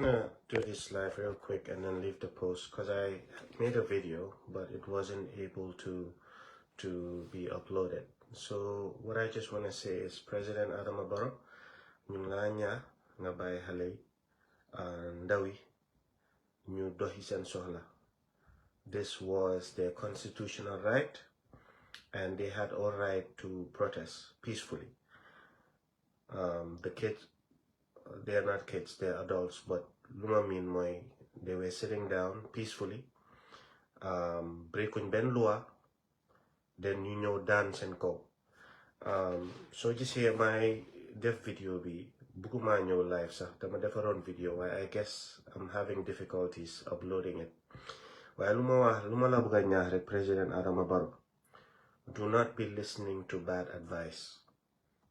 I'm gonna do this live real quick and then leave the post because I made a video but it wasn't able to be uploaded. So what I just want to say is President Adama Barrow ñu nga ñaa nga bàyyi xale yi ndaw yi ñu doxi seen soxla. This was their constitutional right and they had all right to protest peacefully. The kids, they're not kids, they're adults, but luma mean moy they were sitting down peacefully, breaking ben loi, then you know dance and go. So just here my def video be bukuma ñew live sax dama defaron video waaye I guess I'm having difficulties uploading it. Waaye luma la bëgga ñaax rek President Adama Barrow, do not be listening to bad advice.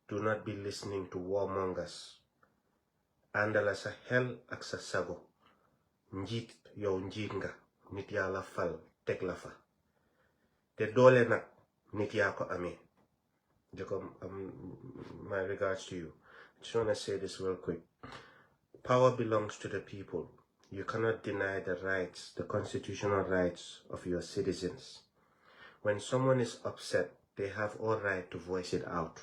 Do not be listening to warmongers. Andala sa xel ak sa sago. Njiit yow njiit nga nit yaa la fal teg la fa te doole nag nit yaa ko amee. Jacob, my regards to you. I just want to say this real quick. Power belongs to the people. You cannot deny the rights, the constitutional rights of your citizens. When someone is upset, they have all right to voice it out.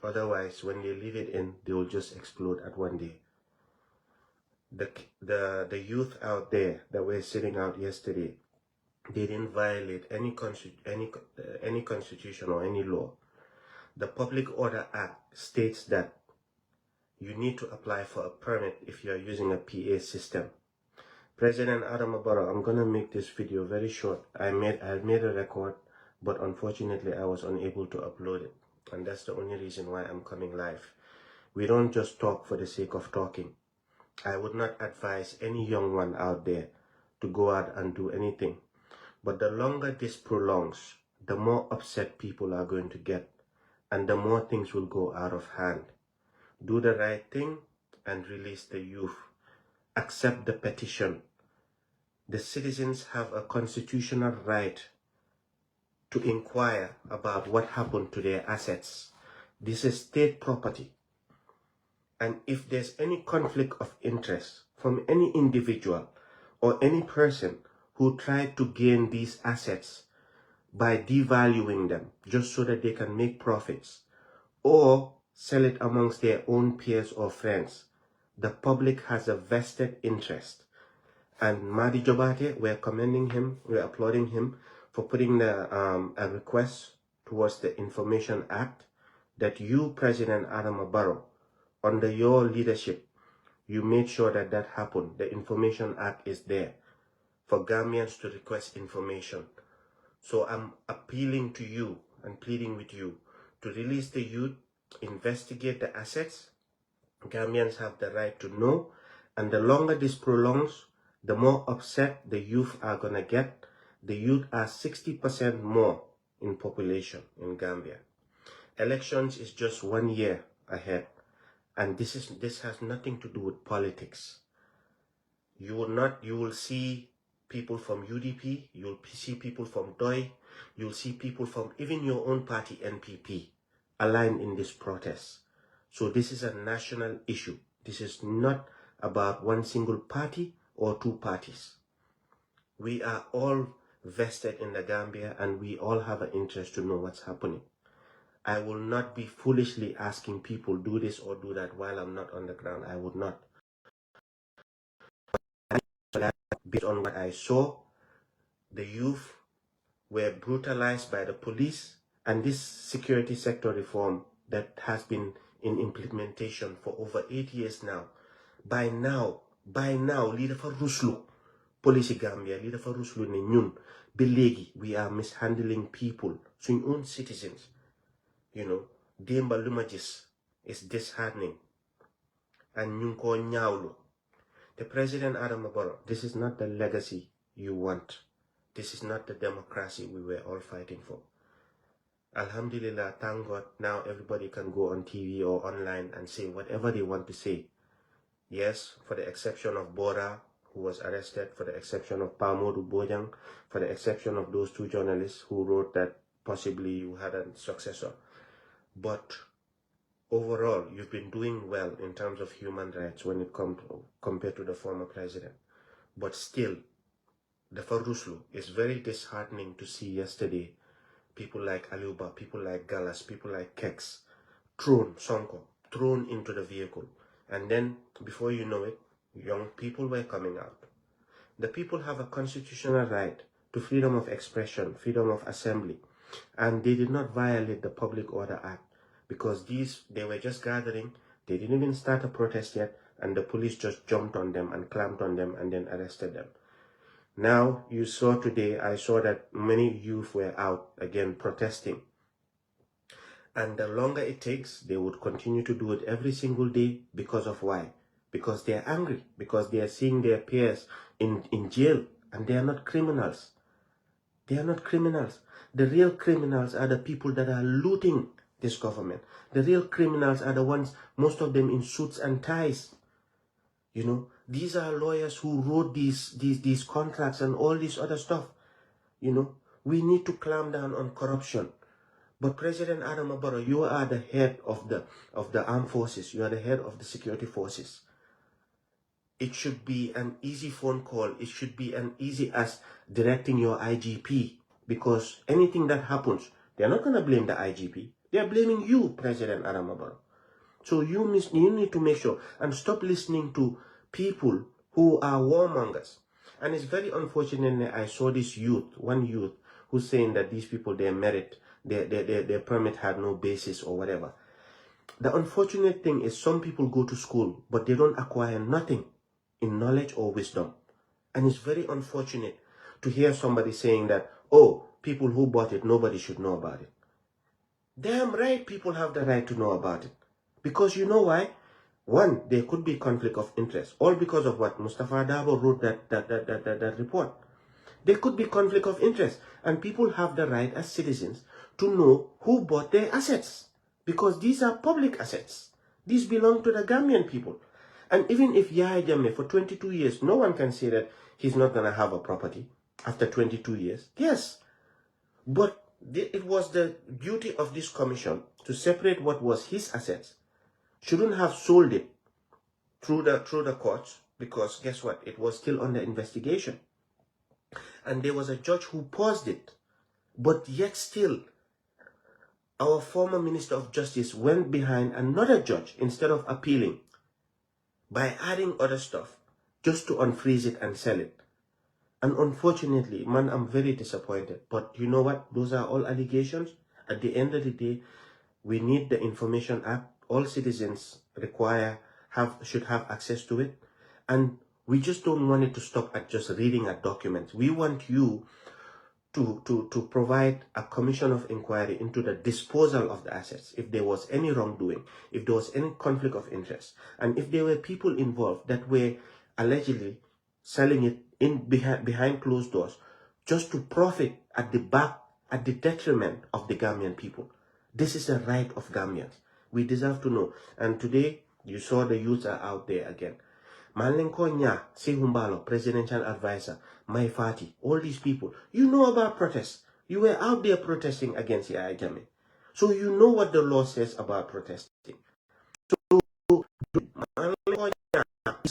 Otherwise, when they leave it in, they will just explode at one day. The youth out there that were sitting out yesterday, they didn't violate any constitution or any law. The Public Order Act states that you need to apply for a permit if you are using a PA system. President Adama Barrow, I'm gonna make this video very short. I made a record, but unfortunately I was unable to upload it. And that's the only reason why I'm coming live. We don't just talk for the sake of talking. I would not advise any young one out there to go out and do anything. But the longer this prolongs, the more upset people are going to get, and the more things will go out of hand. Do the right thing and release the youth. Accept the petition. The citizens have a constitutional right to inquire about what happened to their assets. This is state property. And if there's any conflict of interest from any individual or any person who tried to gain these assets by devaluing them just so that they can make profits or sell it amongst their own peers or friends, the public has a vested interest. And Madi Jobate, we're commending him, we're applauding him for putting a request towards the Information Act that you, President Adama Barrow, under your leadership, you made sure that that happened. The Information Act is there for Gambians to request information. So I'm appealing to you and pleading with you to release the youth, investigate the assets. Gambians have the right to know, and the longer this prolongs, the more upset the youth are gonna get. The youth are 60% more in population in Gambia. Elections is just 1 year ahead, and this has nothing to do with politics. You will see people from UDP, you'll see people from DOI, you'll see people from even your own party NPP aligned in this protest. So this is a national issue. This is not about one single party or two parties. We are all vested in the Gambia and we all have an interest to know what's happening. I will not be foolishly asking people do this or do that while I'm not on the ground. I would not. Based on what I saw, the youth were brutalized by the police, and this security sector reform that has been in implementation for over 8 years now. By now, leader for Ruslu, police Gambia, leader for Ruslu ne ñun, belegi, we are mishandling people, so own citizens. You know, demba lumagis is disheartening. And ñun ko ñaawlu. The President Adama Barrow, this is not the legacy you want. This is not the democracy we were all fighting for. Alhamdulillah, thank God, now everybody can go on TV or online and say whatever they want to say. Yes, for the exception of Bora, who was arrested, for the exception of Momodou Njie, for the exception of those two journalists who wrote that possibly you had a successor. But overall, you've been doing well in terms of human rights when it comes compared to the former president. But still, the Faruslu is very disheartening to see yesterday people like Aluba, people like Galas, people like Kex thrown into the vehicle. And then, before you know it, young people were coming out. The people have a constitutional right to freedom of expression, freedom of assembly. And they did not violate the Public Order Act because they were just gathering. They didn't even start a protest yet. And the police just jumped on them and clamped on them and then arrested them. Now, you saw today, I saw that many youth were out again protesting. And the longer it takes, they would continue to do it every single day because of why? Because they are angry, because they are seeing their peers in jail, and they are not criminals. They are not criminals. The real criminals are the people that are looting this government. The real criminals are the ones, most of them in suits and ties. You know, these are lawyers who wrote these contracts and all this other stuff. You know, we need to clamp down on corruption. But President Adam Barrow, you are the head of the armed forces. You are the head of the security forces. It should be an easy phone call. It should be an easy as directing your IGP. Because anything that happens, they're not going to blame the IGP. They're blaming you, President Adam Barrow. So you need to make sure and stop listening to people who are warmongers. And it's very unfortunate I saw this one youth, who's saying that these people, their merit, their permit had no basis or whatever. The unfortunate thing is some people go to school, but they don't acquire nothing in knowledge or wisdom. And it's very unfortunate to hear somebody saying that, oh, people who bought it, nobody should know about it. Damn right, people have the right to know about it. Because you know why? One, there could be conflict of interest. All because of what Mustafa Dabo wrote that report. There could be conflict of interest. And people have the right as citizens to know who bought their assets. Because these are public assets. These belong to the Gambian people. And even if Yahya Jammeh for 22 years, no one can say that he's not going to have a property after 22 years. Yes. But it was the duty of this commission to separate what was his assets. Shouldn't have sold it through the courts, because guess what? It was still under investigation. And there was a judge who paused it. But yet still, our former Minister of Justice went behind another judge instead of appealing by adding other stuff just to unfreeze it and sell it. And unfortunately, man, I'm very disappointed. But you know what? Those are all allegations. At the end of the day, we need the Information Act. All citizens should have access to it. And we just don't want it to stop at just reading a document. We want you to provide a commission of inquiry into the disposal of the assets, if there was any wrongdoing, if there was any conflict of interest, and if there were people involved that were allegedly selling it behind closed doors just to profit at the detriment of the Gambian people. This is a right of Gambians. We deserve to know. And today, you saw the youths are out there again. Malenko Nya, Sehumbalo, presidential advisor, Mai Fati, all these people, you know about protests. You were out there protesting against Yahya Jammeh. So you know what the law says about protesting. So Malenko Nya,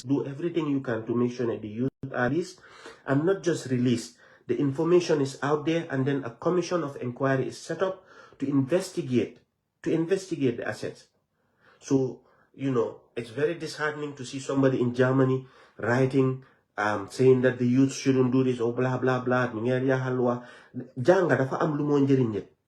do everything you can to make sure that the youth are released, and not just released. The information is out there, and then a commission of inquiry is set up to investigate the assets. So, you know, it's very disheartening to see somebody in Germany writing, saying that the youth shouldn't do this, or blah, blah, blah.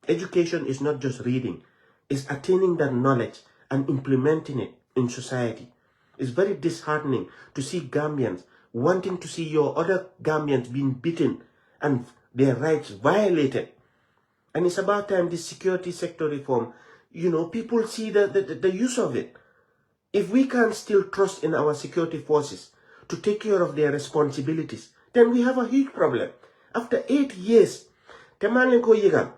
Education is not just reading. It's attaining that knowledge and implementing it in society. It's very disheartening to see Gambians wanting to see your other Gambians being beaten and their rights violated. And it's about time this security sector reform, you know, people see the use of it. If we can't still trust in our security forces to take care of their responsibilities, then we have a huge problem. After 8 years, Temalenko Yegan,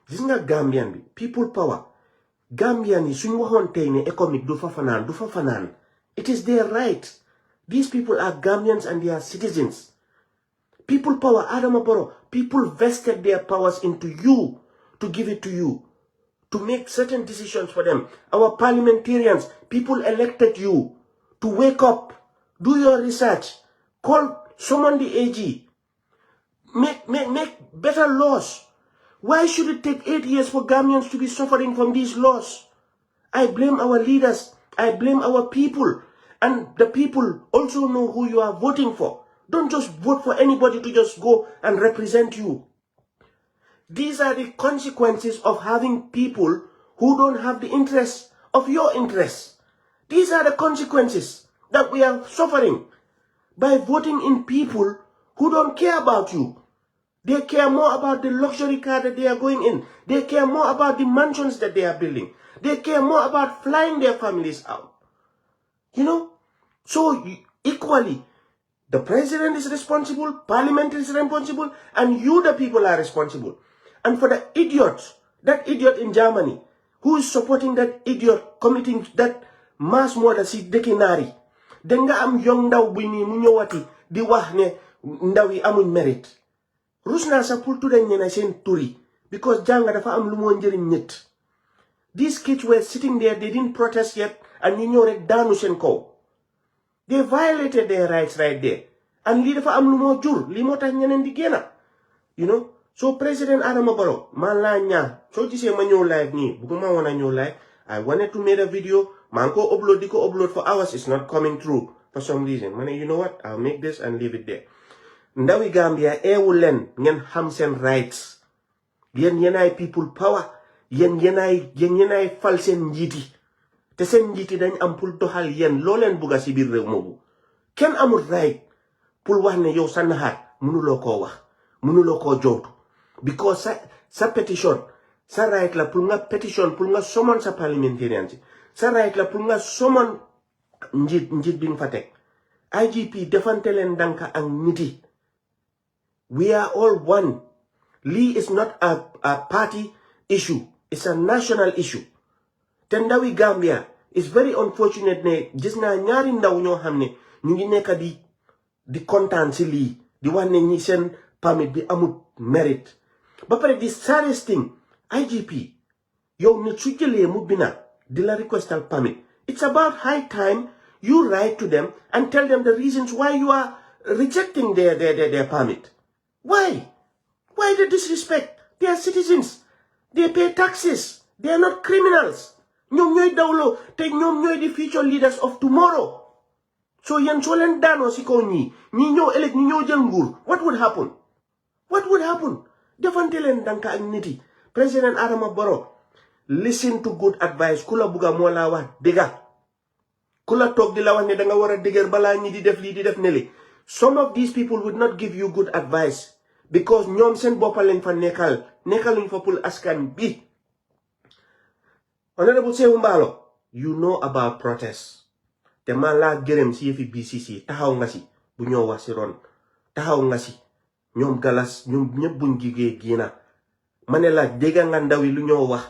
this is not Gambian, people power. Gambian is economic dufafanan. It is their right. These people are Gambians and they are citizens. People power, Adam Barrow, people vested their powers into you to give it to you, to make certain decisions for them. Our parliamentarians, people elected you to wake up, do your research, summon the AG, make better laws. Why should it take 8 years for Gambians to be suffering from these laws? I blame our leaders. I blame our people. And the people also know who you are voting for. Don't just vote for anybody to just go and represent you. These are the consequences of having people who don't have the interests of your interests. These are the consequences that we are suffering by voting in people who don't care about you. They care more about the luxury car that they are going in. They care more about the mansions that they are building. They care more about flying their families out. You know? So equally, the president is responsible, parliament is responsible, and you the people are responsible. And for the idiots, that idiot in Germany, who is supporting that idiot committing that mass murder si dekinari, denga am young ndaw bini mu ñëwati di wax ne ndaw yi amuñ mérite. Rusna sa pour tudde ñena sen turi because janga dafa am lu mo njëriñ nit. These kids were sitting there, they didn't protest yet, and ñu ñëw rek daanu sen kaw. They violated their rights right there. And li dafa am lu mo jur, li moo tax ñeneen di génna. You know? So President Adama Barrow, man la ñaa, so gisee ma ñëw live nii, buguma wona ñëw live. I wanted to make a video, man ko upload, di ko upload for hours, it's not coming through for some reason. Man, you know what? I'll make this and leave it there. Ndawi Gambia, ewu len, ngeen xam sen rights. Yen yenay people power, yen yenay fal sen njiiti. Te sen njiiti dañ am pour doxal yen loo leen bugga si biir réew moomu. Kenn amul right pour wax ne yow sa naxaat mënuloo koo wax, mënuloo koo jootu. Because sa petition, sa right la pour nga petition, pour nga summon sa parliamentarian si. Sa right la pour nga summon njit bi nga fa teg. IGP defante leen danka ak niti. We are all one. Lee is not a party issue. It's a national issue. Te ndawi Gambia, it's very unfortunate ne gis naa ñaari ndaw ñoo xam ne ñu ngi nekk di kontaan si lii di wax ne ñi seen permit bi amul mérite. Ba pare the saddest thing, IGP, yow nit su jëlee mu bina di la requestal permit. It's about high time you write to them and tell them the reasons why you are rejecting their permit. Why? Why the disrespect? They are citizens. They pay taxes. They are not criminals. Ñoom ñooy dawlo te ñoom ñooy the future leaders of tomorrow. So yéen soo leen daanoo si kaw ñi ñëw ëllëg ñi ñëw jël nguur, what would happen? What would happen? Defante leen danka ak niti. President Adama Barrow, listen to good advice. Kula buga moo la wax dëgga. Kula toog di la wax ne danga war a dëgër balaa ñi di def lii di def nele. Some of these people would not give you good advice because ñoom seen boppa lañ fa nekkaluñ fa pour askan bi. Honorable Sehu Mbalo, you know about protests. Te man laa gërëm si yëfi BCC taxaw nga si bu ñoo wax si ron taxaw nga si ñoom galas ñoom ñëpp buñ jigee giina ma ne la dégga nga ndawi lu ñoo wax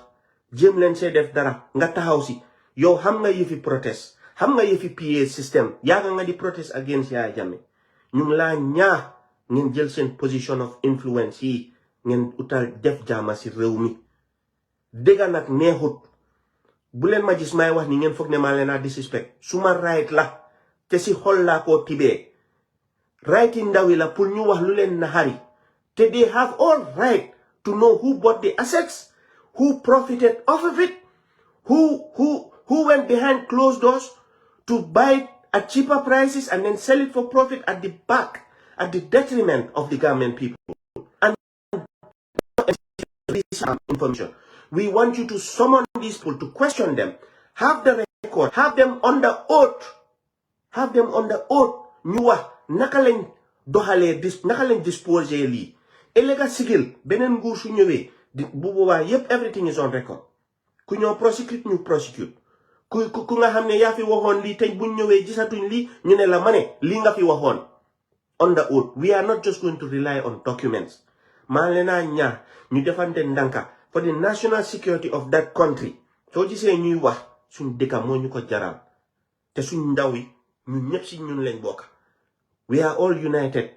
jéem leen see def dara nga taxaw si yow xam nga yëfi protest xam nga yëfi PA system yaaga nga di protest against Yaya Jammeh ñu ngi laa ñaa ngeen jël seen position of influence yi ngeen utal def jaama si réew mi dégga nag neexut bu leen ma gis may wax ni ngeen foog ne maa leen a disrespect suma right la te si xol laa koo tibee right yi ndawi la pour ñu wax lu leen naxari te they have all right to know who bought the assets, who profited off of it, who went behind closed doors to buy it at cheaper prices and then sell it for profit at the back, at the detriment of the Gambian people. And this information. We want you to summon these people, to question them, have the record, have them under oath. Have them under oath. Ñu wax naka lañ doxalee naka lañ disposé lii. Elega sigil beneen nguur su ñëwee bu boobaa yépp everything is on record. Ku ñoo prosecute ñu prosecute. Ku nga xam ne yaa fi waxoon lii tey buñ ñëwee gisatuñ lii ñu ne la ma ne lii nga fi waxoon. Under oath. We are not just going to rely on documents. maa leen a ñaax ñu defante ndanka for the national security of that country. Soo gisee ñuy wax suñ dëkka moo ñu ko jaral te suñ ndaw yi ñun ñëpp si ñun lañ bokk. We are all united.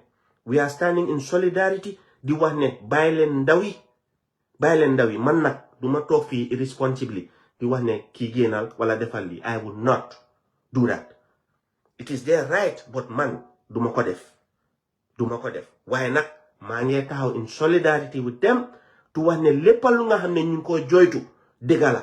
We are standing in solidarity di wax ne bàyyi leen ndaw yi bàyyi leen ndaw yi man nag du ma toog fii irresponsibly di wax ne kii génnal wala defal li I would not do that. It is their right but man duma ko def waaye nag maa ngi taxaw in solidarity with them tu wax ne lépp lu nga xam ne ñu ngi ko joytu dëgg la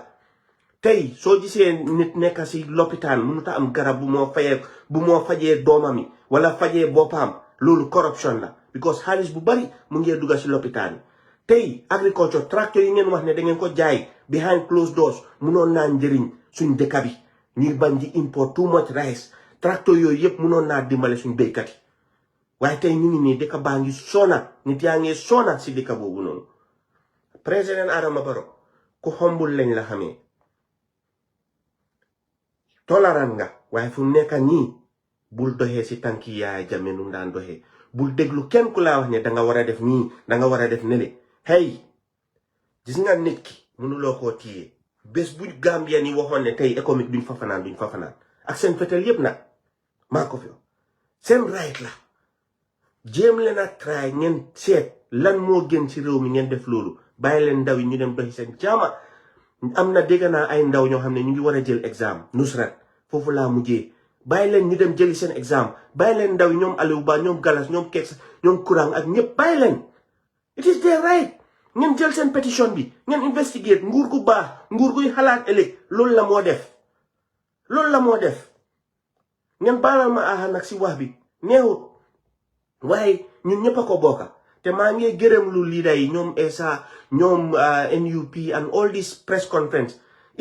tey soo gisee nit nekk si lopitaan mënut a am garab bu moo fajee doomam yi wala fajee boppam loolu corruption la because xaalis bu bari mu ngi dugg si lopitaan yi tey agriculture tractor yi ngeen wax ne da ngeen ko jaay behind closed doors mënoon naa njëriñ suñ dëkk bi ñuy bañ di import too much rice tractor yooyu yëpp mënoon naa dimbale suñ béykat yi waaye tey ñu ngi nii dëkk baa ngi sona nit yaa ngi sona si dëkk boobu noonu président Adama Barrow ku xombul lañ la xamee tolerant nga waaye fu nekk nii bul doxee si tànki Yaya Jammeh nu daan doxee bul déglu kenn ku laa wax ne danga war a def nii danga war a def nele hey gis nga nit ki mënuloo koo téye bés bu Gambia ni waxoon ne tey économique duñ fa fanaan ak seen fetel yépp nag maa ko fi seen right la jéem leen a try ngeen seet lan moo gën ci réew mi ngeen def loolu bàyyi leen ndaw yi ñu dem doxi seen jaama am na dégg naa ay ndaw ñoo xam ne ñu ngi war a jël examen Nusrat foofu laa mujjee bàyyi leen ñu dem jëli seen examen bàyyi leen ndaw yi ñoom Aliou Ba ñoom Galas ñoom Keks ñoom Kurang ak ñëpp bàyyi leen it is their right ngeen jël seen pétition bi ngeen investigate nguur gu baax nguur guy xalaat ëllëg loolu la moo def ngeen baalal ma aha nag si wax bi neexut waaye ñun ñëpp a ko bokka te maa ngi gërëm lu leader yi ñoom ESA ñoom NUP and all this press conference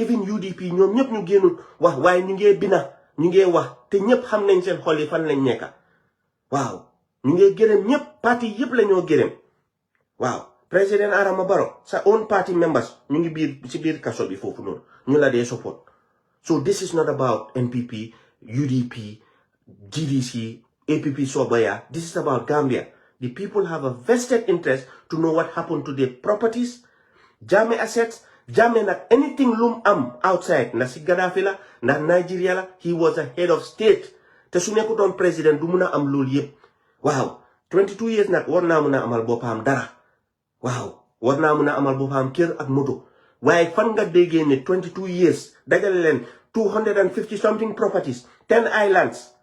even UDP ñoom ñëpp ñu génnul wax waaye ñu ngee bina ñu ngee wax te ñëpp xam nañ seen xol yi fan lañ nekka waaw ñu ngee gërëm ñëpp parti yëpp la ñoo gërëm waaw président Adama Barrow sa own party members ñu ngi si biir kaso bi foofu noonu ñu la dee support so this is not about NPP UDP GDC APP Sobaya. This is about Gambia. The people have a vested interest to know what happened to their properties, Jammeh assets, Jammeh nak anything lum outside. Na si Gaddafi la, na Nigeria la, he was a head of state. Te su nekkutoon président du muna am loolu yëpp. Wow, 22 years nak war naa muna amal boppam dara. Wow, war naa muna amal boppam kër ak moto. Waaye fan nga déggee ne 22 years dajale leen 250 something properties, 10 islands,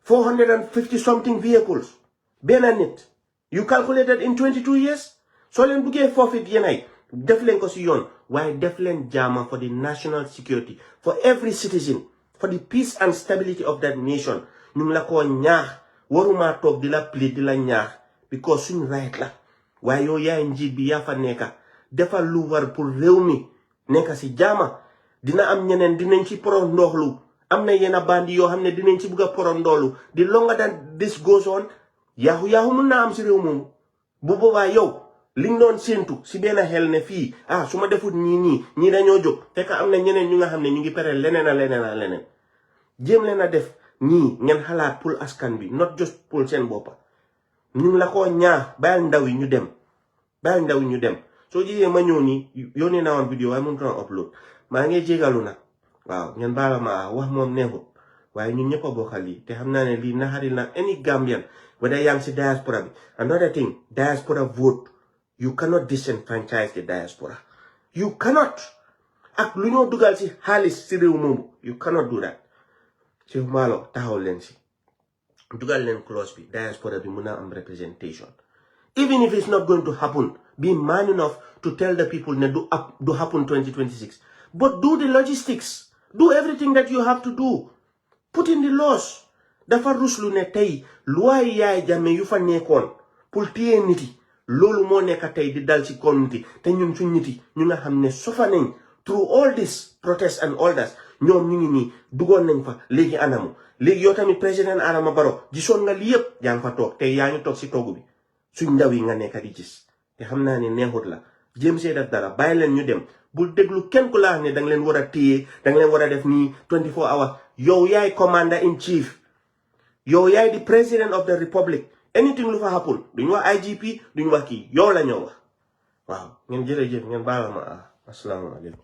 450 something vehicles. Benanit. You calculated in 22 years? So len buge forfeit yenay. Def len ko si yon. Why def len jama for the national security, for every citizen, for the peace and stability of that nation. Ñu la ko ñaax waruma tok di la plead di la ñaax because suñ right la. Why yo yaay njiit bi yaa fa nekka defal lu war pour réew mi nekka si jama. Dina am ñeneen dinañ ci pro ndoxlu. Am na yena bandi yoo xam ne dinañ ci bëgg a poro ndoolu. The longer that this goes on, yaahu mun na am si réew moomu bu boobaa yow liñ doon séentu si benn xel ne fii su ma defut ñii dañoo jóg fekk am na ñeneen ñu nga xam ne ñu ngi pere leneen jéem leen a def ñii ngeen xalaat pour askan bi not just pour seen boppa ñu ngi la ko ñaax bàyyil ndaw yi ñu dem soo gisee ma ñëw nii yónnee naa woon vidéo waaye mënut a upload maa ngi jégalu nag waaw ngeen baala ma wax moom neexut waaye ñun ñëpp a bokkal lii te xam naa ne lii naxaril na any Gambian whether yang si diaspora bi. Another thing, diaspora vote. You cannot disenfranchise the diaspora. You cannot. Ak lu ñoo dugal si xaalis si réew moomu. You cannot do that. Si malo taxaw leen si. Dugal leen clause bi diaspora bi mun a am representation. Even if it's not going to happen, be man enough to tell the people ne do happen 2026. But do the logistics. Do everything that you have to do. Put in the laws. Dafa ruslu ne tey loi Yaya Jammeh yu fa nekkoon pour téye nit yi loolu moo nekk tey di dal ci kaw nit yi te ñun suñ nit yi ñu nga xam ne sofa nañ through all this protest and all that ñoom ñu ngi nii duggoon nañ fa léegi anamu léegi yow tamit président Adama Barrow gisoon nga li yëpp yaa ngi fa toog tey yaa ngi toog si toogu bi suñ ndaw yi nga nekk di gis te xam naa ne neexut la jéem see def dara bàyyi leen ñu dem bul déglu kenn ku laa ne danga leen war a téye danga leen war a def nii 24 hours yow yaay commander in chief. Yow yaay di president of the republic anything lu fa happen duñ wax IGP duñ wax kii yow la ñoo wax waaw ngeen jërëjëf ngeen baal ma asalaamaaleykum